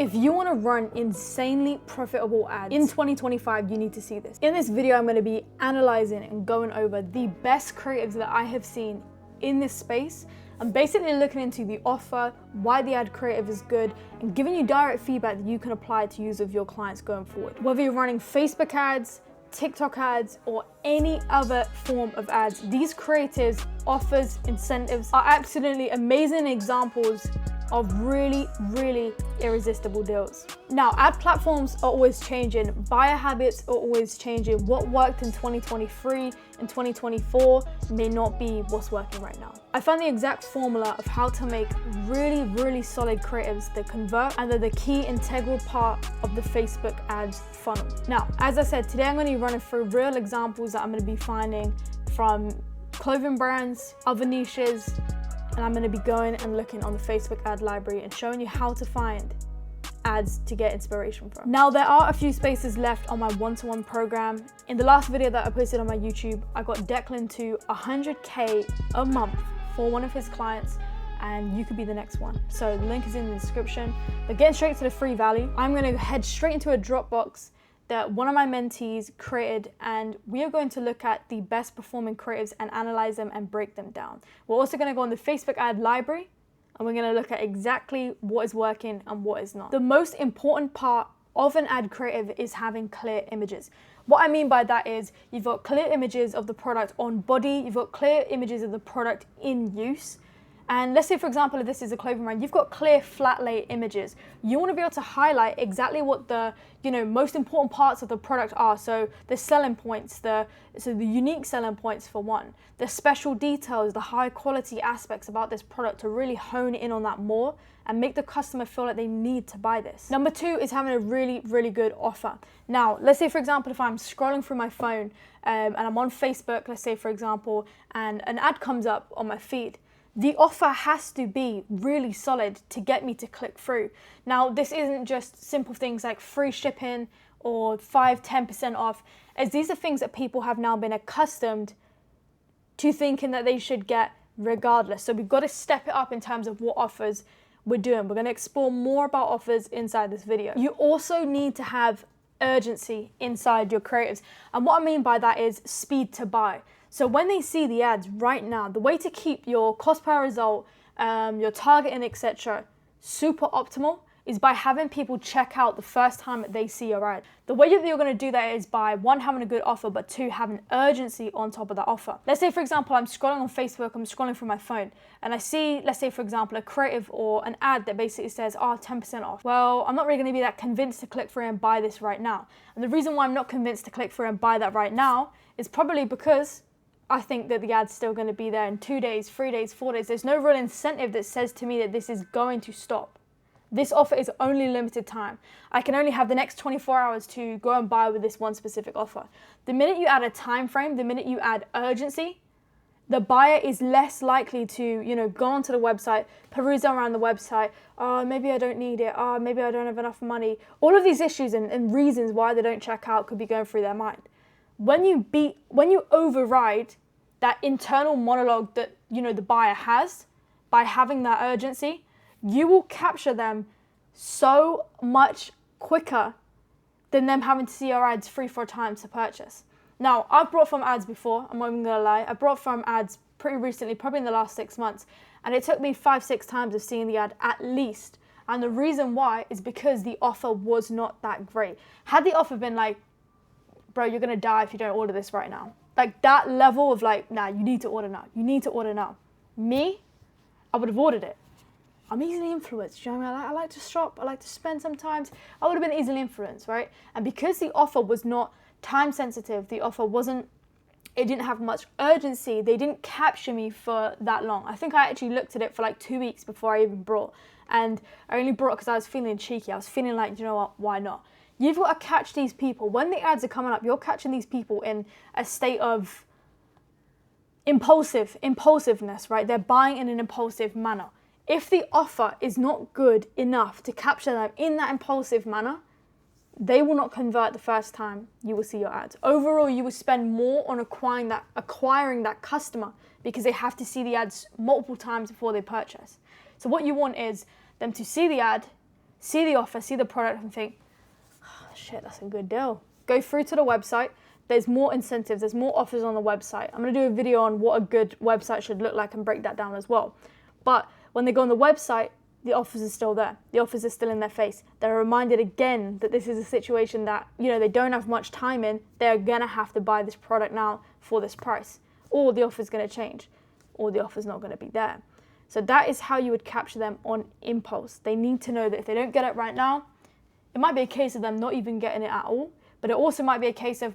If you want to run insanely profitable ads in 2025, you need to see this. In this video, I'm going to be analyzing and going over the best creatives that I have seen in this space. I'm basically looking into the offer, why the ad creative is good, and giving you direct feedback that you can apply to use with your clients going forward. Whether you're running Facebook ads, TikTok ads, or any other form of ads, these creatives, offers, incentives are absolutely amazing examples of really irresistible deals. Now, ad platforms are always changing, buyer habits are always changing. What worked in 2023 and 2024 may not be what's working right now. I found the exact formula of how to make really solid creatives that convert, and they're the key integral part of the Facebook ads funnel. Now, as I said, today I'm going to be running through real examples that I'm going to be finding from clothing brands, other niches, and I'm going to be going and looking on the Facebook ad library and showing you how to find ads to get inspiration from. Now, there are a few spaces left on my one-to-one program. In the last video that I posted on my YouTube, I got Declan to 100K a month for one of his clients, and you could be the next one. So the link is in the description. But getting straight to the free value, I'm going to head straight into a Dropbox that one of my mentees created, and we are going to look at the best performing creatives and analyze them and break them down. We're also going to go on the Facebook ad library, and we're going to look at exactly what is working and what is not. The most important part of an ad creative is having clear images. What I mean by that is you've got clear images of the product on body, you've got clear images of the product in use. And let's say, for example, if this is a clothing brand, you've got clear flat lay images. You want to be able to highlight exactly what the most important parts of the product are. So the selling points, the unique selling points for one, the special details, the high quality aspects about this product to really hone in on that more and make the customer feel like they need to buy this. Number two is having a really good offer. Now, let's say, for example, if I'm scrolling through my phone and I'm on Facebook, let's say, for example, and an ad comes up on my feed. The offer has to be really solid to get me to click through. Now, this isn't just simple things like free shipping or 5-10% off, as these are things that people have now been accustomed to thinking that they should get regardless. So we've got to step it up in terms of what offers we're doing. We're going to explore more about offers inside this video. You also need to have urgency inside your creatives. And what I mean by that is speed to buy. So when they see the ads right now, the way to keep your cost per result, your targeting, etc., super optimal is by having people check out the first time that they see your ad. The way that you're going to do that is by one, having a good offer, but two, having urgency on top of that offer. Let's say, for example, I'm scrolling on Facebook, I'm scrolling through my phone, and I see, let's say, for example, a creative or an ad that basically says, 10% off. Well, I'm not really going to be that convinced to click through and buy this right now. And the reason why I'm not convinced to click through and buy that right now is probably because I think that the ad's still going to be there in 2 days, 3 days, 4 days. There's no real incentive that says to me that this is going to stop. This offer is only limited time. I can only have the next 24 hours to go and buy with this one specific offer. The minute you add a time frame, the minute you add urgency, the buyer is less likely to, go onto the website, peruse around the website. Oh, maybe I don't need it. Oh, maybe I don't have enough money. All of these issues and reasons why they don't check out could be going through their mind. When you override that internal monologue that the buyer has by having that urgency, you will capture them so much quicker than them having to see your ads 3-4 times to purchase. Now, I've brought from ads before, I'm not even gonna lie. I brought from ads pretty recently, probably in the last 6 months, and it took me 5-6 times of seeing the ad at least. And the reason why is because the offer was not that great. Had the offer been like, bro, you're gonna die if you don't order this right now. Like that level of nah, you need to order now. You need to order now. Me, I would have ordered it. I'm easily influenced, you know what I mean? I like to shop, I like to spend sometimes. I would have been easily influenced, right? And because the offer was not time sensitive, the offer it didn't have much urgency, they didn't capture me for that long. I think I actually looked at it for like 2 weeks before I even brought. And I only brought because I was feeling cheeky. I was feeling like, you know what, why not? You've got to catch these people. When the ads are coming up, you're catching these people in a state of impulsiveness, right? They're buying in an impulsive manner. If the offer is not good enough to capture them in that impulsive manner, they will not convert the first time you will see your ads. Overall, you will spend more on acquiring that customer because they have to see the ads multiple times before they purchase. So what you want is them to see the ad, see the offer, see the product and think, oh, shit, that's a good deal. Go through to the website. There's more incentives, there's more offers on the website. I'm gonna do a video on what a good website should look like and break that down as well. But when they go on the website, the offers are still there. The offers are still in their face. They're reminded again that this is a situation that, they don't have much time in. They're gonna have to buy this product now for this price, or the offer's gonna change, or the offer's not gonna be there. So that is how you would capture them on impulse. They need to know that if they don't get it right now, it might be a case of them not even getting it at all, but it also might be a case of,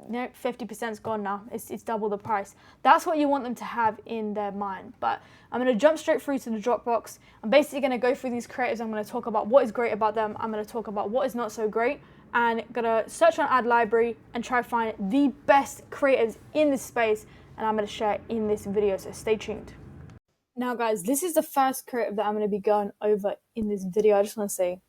50%'s gone now. It's double the price. That's what you want them to have in their mind. But I'm going to jump straight through to the Dropbox. I'm basically going to go through these creatives. I'm going to talk about what is great about them. I'm going to talk about what is not so great, and going to search on ad library and try to find the best creatives in this space. And I'm going to share in this video. So stay tuned. Now, guys, this is the first creative that I'm going to be going over in this video. I just want to say,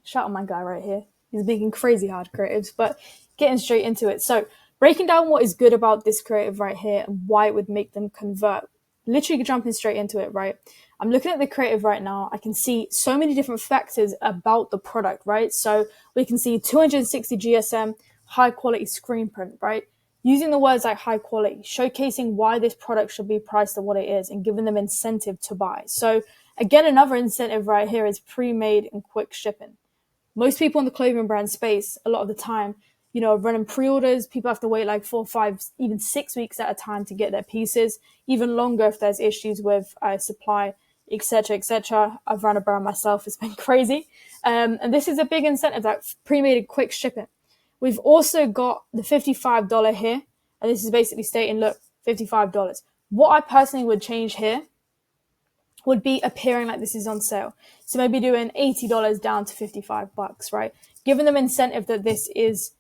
shout out my guy right here. He's making crazy hard creatives, but getting straight into it. So breaking down what is good about this creative right here and why it would make them convert. Literally jumping straight into it, right? I'm looking at the creative right now. I can see so many different factors about the product, right? So we can see 260 GSM, high quality screen print, right? Using the words like high quality, showcasing why this product should be priced at what it is and giving them incentive to buy. So again, another incentive right here is pre-made and quick shipping. Most people in the clothing brand space, a lot of the time, running pre-orders. People have to wait like 4, 5, even 6 weeks at a time to get their pieces, even longer if there's issues with supply, etc., etc. I've run a brand myself. It's been crazy. And this is a big incentive, like pre-made and quick shipping. We've also got the $55 here. And this is basically stating, look, $55. What I personally would change here would be appearing like this is on sale. So maybe doing $80 down to $55, right? Giving them incentive that this is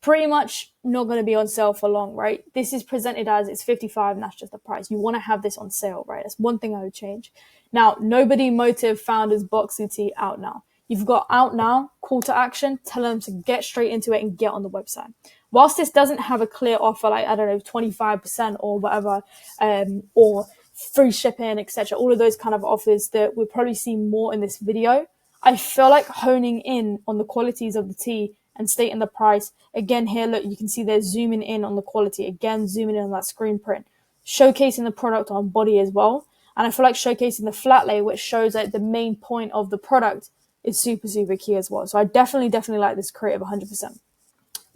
pretty much not going to be on sale for long, right? This is presented as it's 55 and that's just the price. You want to have this on sale, right? That's one thing I would change. Now, Nobody Motive Founders Boxy Tee out now. You've got out now, call to action, tell them to get straight into it and get on the website. Whilst this doesn't have a clear offer, like, 25% or whatever, or free shipping, etc., all of those kind of offers that we'll probably see more in this video, I feel like honing in on the qualities of the tee and stating the price. Again, here, look, you can see they're zooming in on the quality. Again, zooming in on that screen print, showcasing the product on body as well. And I feel like showcasing the flat lay, which shows that the main point of the product, is super, super key as well. So I definitely like this creative 100%.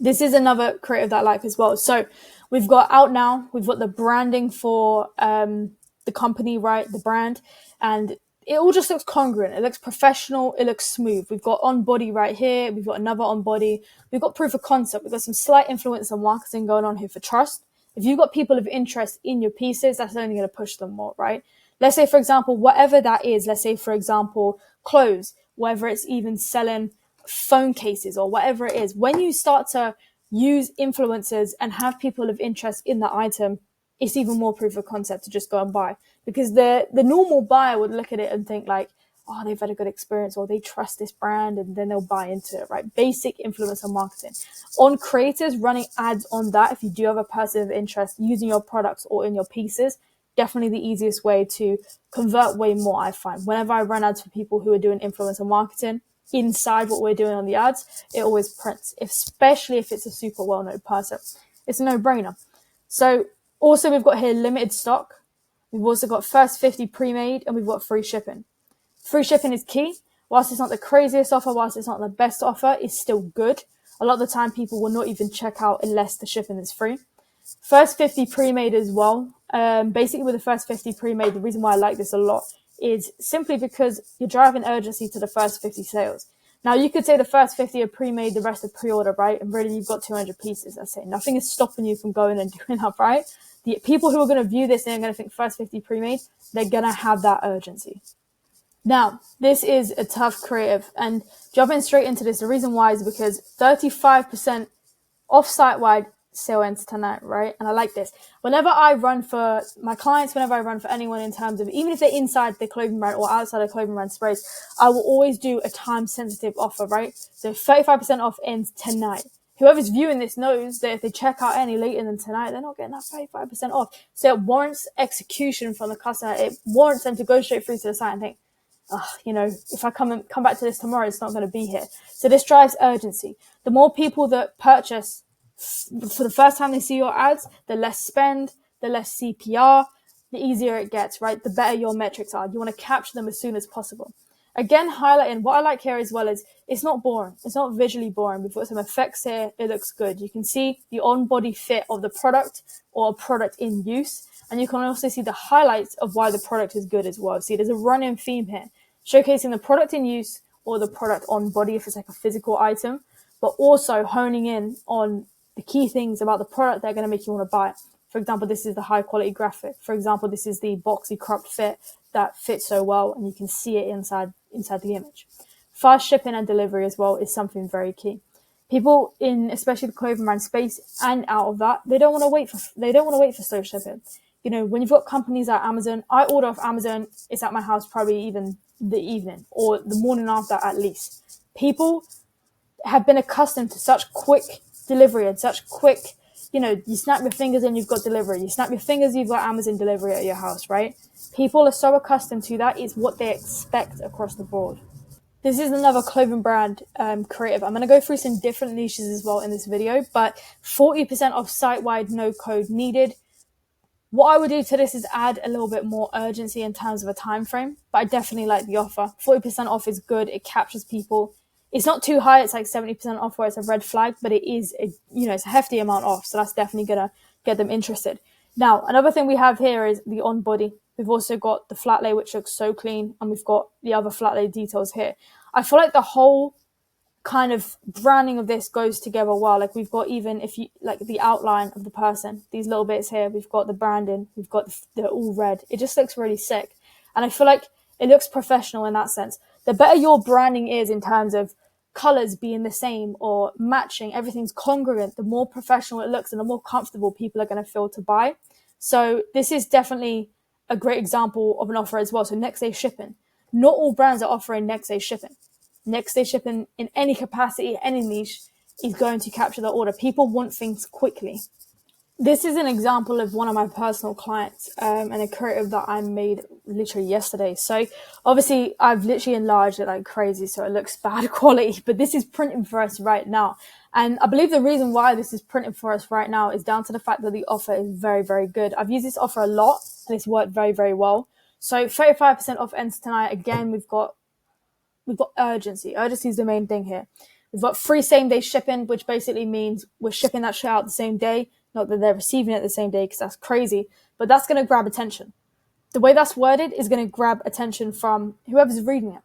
This is another creative that I like as well. So we've got out now. We've got the branding for the company, right? The brand. And it all just looks congruent. It looks professional. It looks smooth. We've got on body right here. We've got another on body. We've got proof of concept. We've got some slight influencer marketing going on here for trust. If you've got people of interest in your pieces, that's only going to push them more, right? Let's say, for example, whatever that is, let's say, for example, clothes, whether it's even selling phone cases or whatever it is, when you start to use influencers and have people of interest in the item, it's even more proof of concept to just go and buy. Because the normal buyer would look at it and think like, oh, they've had a good experience or they trust this brand, and then they'll buy into it, right? Basic influencer marketing. On creators, running ads on that, if you do have a person of interest using your products or in your pieces, definitely the easiest way to convert way more, I find. Whenever I run ads for people who are doing influencer marketing, inside what we're doing on the ads, it always prints, especially if it's a super well-known person. It's a no-brainer. So also we've got here limited stock. We've also got first 50 pre-made, and we've got free shipping. Free shipping is key. Whilst it's not the craziest offer, whilst it's not the best offer, it's still good. A lot of the time people will not even check out unless the shipping is free. First 50 pre-made as well. Basically with the first 50 pre-made, the reason why I like this a lot is simply because you're driving urgency to the first 50 sales. Now you could say the first 50 are pre-made, the rest are pre-order, right? And really you've got 200 pieces. That's it. Nothing is stopping you from going and doing that, right? The people who are going to view this and are going to think first 50 pre-made, they're going to have that urgency. Now, this is a tough creative, and jumping straight into this, the reason why is because 35% off site-wide sale ends tonight, right? And I like this. Whenever I run for my clients, whenever I run for anyone in terms of, even if they're inside the clothing brand or outside the clothing brand space, I will always do a time-sensitive offer, right? So 35% off ends tonight. Whoever's viewing this knows that if they check out any later than tonight, they're not getting that 35% off. So it warrants execution from the customer. It warrants them to go straight through to the site and think, if I come back to this tomorrow, it's not going to be here. So this drives urgency. The more people that purchase for the first time they see your ads, the less spend, the less CPR, the easier it gets, right? The better your metrics are. You want to capture them as soon as possible. Again, highlighting what I like here as well is it's not boring. It's not visually boring. We've got some effects here. It looks good. You can see the on-body fit of the product or a product in use. And you can also see the highlights of why the product is good as well. See, there's a running theme here, showcasing the product in use or the product on body if it's like a physical item, but also honing in on the key things about the product that are going to make you want to buy it. For example, this is the high quality graphic. For example, this is the boxy cropped fit that fits so well and you can see it inside the image. Fast shipping and delivery as well is something very key. People in especially the clothing brand space and out of that, they don't want to wait for slow shipping. When you've got companies like Amazon, I order off Amazon, it's at my house probably even the evening or the morning after at least. People have been accustomed to such quick delivery and such quick, you snap your fingers and you've got delivery. You snap your fingers, you've got Amazon delivery at your house, right? People are so accustomed to that. It's what they expect across the board. This is another clothing brand creative. I'm going to go through some different niches as well in this video, but 40% off site-wide, no code needed. What I would do to this is add a little bit more urgency in terms of a time frame, but I definitely like the offer. 40% off is good. It captures people. It's not too high. It's like 70% off where it's a red flag, but it is, it's a hefty amount off. So that's definitely going to get them interested. Now, another thing we have here is the on body. We've also got the flat lay, which looks so clean. And we've got the other flat lay details here. I feel like the whole kind of branding of this goes together well. Like we've got, even if you like the outline of the person, these little bits here, we've got the branding, we've got the all red. It just looks really sick. And I feel like it looks professional in that sense. The better your branding is in terms of colors being the same or matching, everything's congruent, the more professional it looks and the more comfortable people are going to feel to buy. So this is definitely a great example of an offer as well. So next day shipping. Not all brands are offering next day shipping. Next day shipping in any capacity, any niche is going to capture the order. People want things quickly. This is an example of one of my personal clients and a creative that I made literally yesterday. So obviously I've literally enlarged it like crazy so it looks bad quality, but this is printing for us right now. And I believe the reason why this is printing for us right now is down to the fact that the offer is very, very good. I've used this offer a lot and it's worked very, very well. So 35% off ends tonight. Again, we've got urgency. Urgency is the main thing here. We've got free same day shipping, which basically means we're shipping that shit out the same day. Not that they're receiving it the same day because that's crazy, but that's going to grab attention. The way that's worded is going to grab attention from whoever's reading it.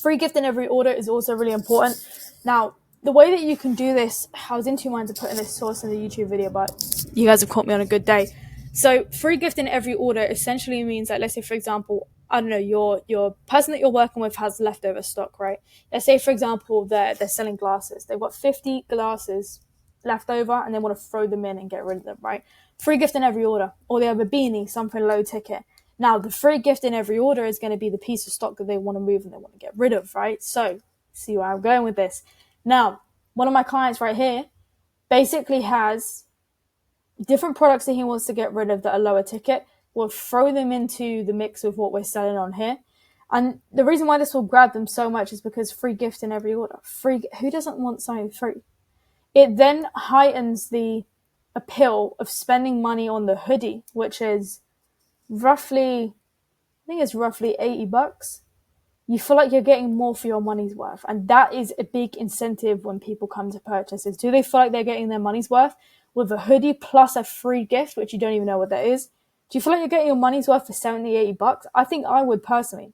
Free gift in every order is also really important. Now, the way that you can do this, I was in two minds of putting this source in the YouTube video, but you guys have caught me on a good day. So free gift in every order essentially means that, let's say, for example, I don't know, your person that you're working with has leftover stock, right? Let's say, for example, they're selling glasses. They've got 50 glasses left over and they want to throw them in and get rid of them, right? Free gift in every order. Or they have a beanie, something low ticket. Now, the free gift in every order is going to be the piece of stock that they want to move and they want to get rid of, right? So, see where I'm going with this. Now, one of my clients right here basically has different products that he wants to get rid of that are lower ticket. We'll throw them into the mix of what we're selling on here. And the reason why this will grab them so much is because free gift in every order. Who doesn't want something free? It then heightens the appeal of spending money on the hoodie, which is roughly 80 bucks. You feel like you're getting more for your money's worth. And that is a big incentive when people come to purchases. Do they feel like they're getting their money's worth with a hoodie plus a free gift, which you don't even know what that is? Do you feel like you're getting your money's worth for 70, 80 bucks? I think I would personally.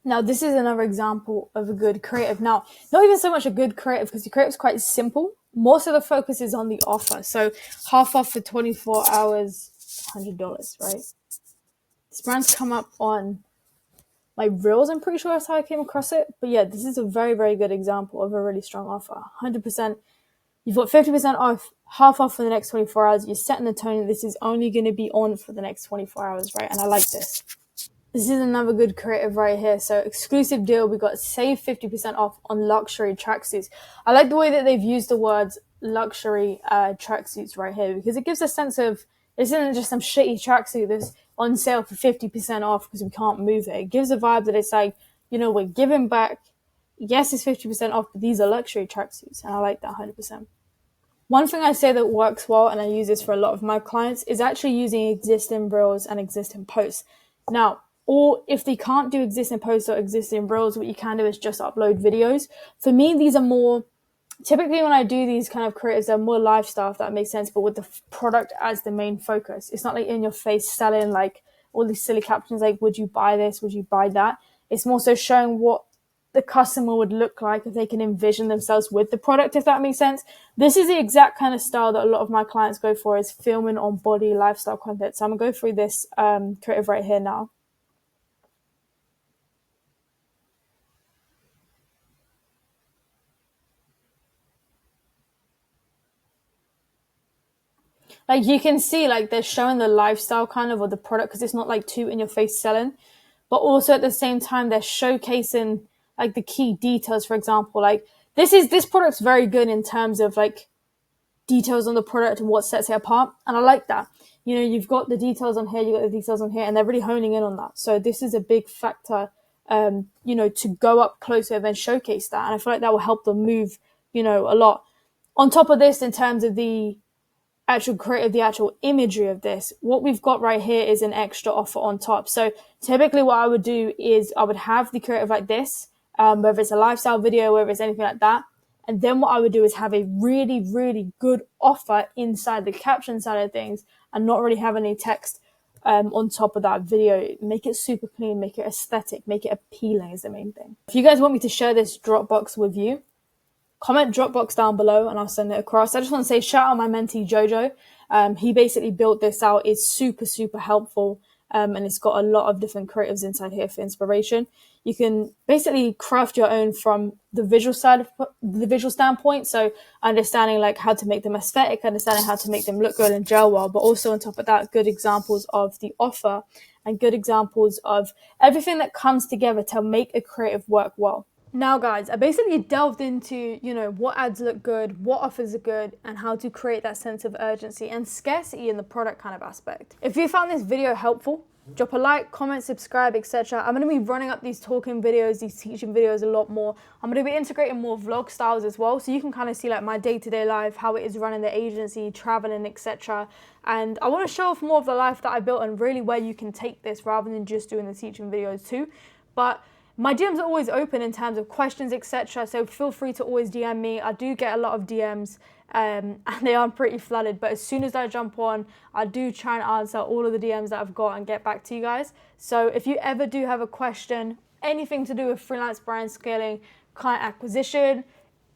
Now, this is another example of a good creative. Now, not even so much a good creative because the creative is quite simple. Most of the focus is on the offer. So half off for 24 hours, $100, right? This brand's come up on my reels. I'm pretty sure that's how I came across it. But yeah, this is a very, very good example of a really strong offer. 100%. You've got 50% off, half off for the next 24 hours. You're setting the tone. This is only going to be on for the next 24 hours, right? And I like this. This is another good creative right here. So exclusive deal. We got save 50% off on luxury tracksuits. I like the way that they've used the words luxury tracksuits right here because it gives a sense of this isn't just some shitty tracksuit. on sale for 50% off because we can't move it. It gives a vibe that it's like, you know, we're giving back. Yes, it's 50% off, but these are luxury tracksuits, and I like that 100%. One thing I say that works well, and I use this for a lot of my clients, is actually using existing reels and existing posts. Now, or if they can't do existing posts or existing reels, what you can do is just upload videos. For me, these are more, typically when I do these kind of creatives, they're more lifestyle, if that makes sense, but with the product as the main focus. It's not like in your face selling like all these silly captions like, would you buy this? Would you buy that? It's more so showing what the customer would look like if they can envision themselves with the product, if that makes sense. This is the exact kind of style that a lot of my clients go for, is filming on body lifestyle content. So I'm gonna go through this creative right here now. Like you can see, like they're showing the lifestyle kind of, or the product, because it's not like too in your face selling, but also at the same time they're showcasing like the key details. For example, like this product's very good in terms of like details on the product and what sets it apart, and I like that. You know, you've got the details on here, you've got the details on here, and they're really honing in on that. So this is a big factor, you know, to go up closer and showcase that, and I feel like that will help them move, you know, a lot. On top of this, in terms of the actual creative, the actual imagery of this, what we've got right here is an extra offer on top. So typically what I would do is I would have the creative like this, whether it's a lifestyle video, whether it's anything like that. And then what I would do is have a really, really good offer inside the caption side of things, and not really have any text on top of that video. Make it super clean, make it aesthetic, make it appealing is the main thing. If you guys want me to share this Dropbox with you, comment Dropbox down below and I'll send it across. I just want to say shout out my mentee Jojo. He basically built this out. It's super, super helpful. And it's got a lot of different creatives inside here for inspiration. You can basically craft your own from the visual side of the visual standpoint. So understanding like how to make them aesthetic, understanding how to make them look good and gel well, but also on top of that, good examples of the offer and good examples of everything that comes together to make a creative work well. Now guys, I basically delved into, you know, what ads look good, what offers are good, and how to create that sense of urgency and scarcity in the product kind of aspect. If you found this video helpful, drop a like, comment, subscribe, etc. I'm going to be running up these talking videos, these teaching videos a lot more. I'm going to be integrating more vlog styles as well, so you can kind of see like my day-to-day life, how it is running the agency, traveling, etc. And I want to show off more of the life that I built and really where you can take this rather than just doing the teaching videos too. But my DMs are always open in terms of questions, etc. So feel free to always DM me. I do get a lot of DMs and they are pretty flooded. But as soon as I jump on, I do try and answer all of the DMs that I've got and get back to you guys. So if you ever do have a question, anything to do with freelance brand scaling, client acquisition,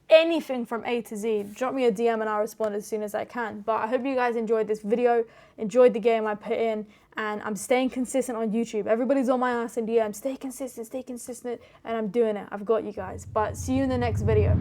anything from A to Z, drop me a DM and I'll respond as soon as I can. But I hope you guys enjoyed this video, enjoyed the game I put in, and I'm staying consistent on YouTube. Everybody's on my ass in DM, stay consistent, and I'm doing it. I've got you guys. But see you in the next video.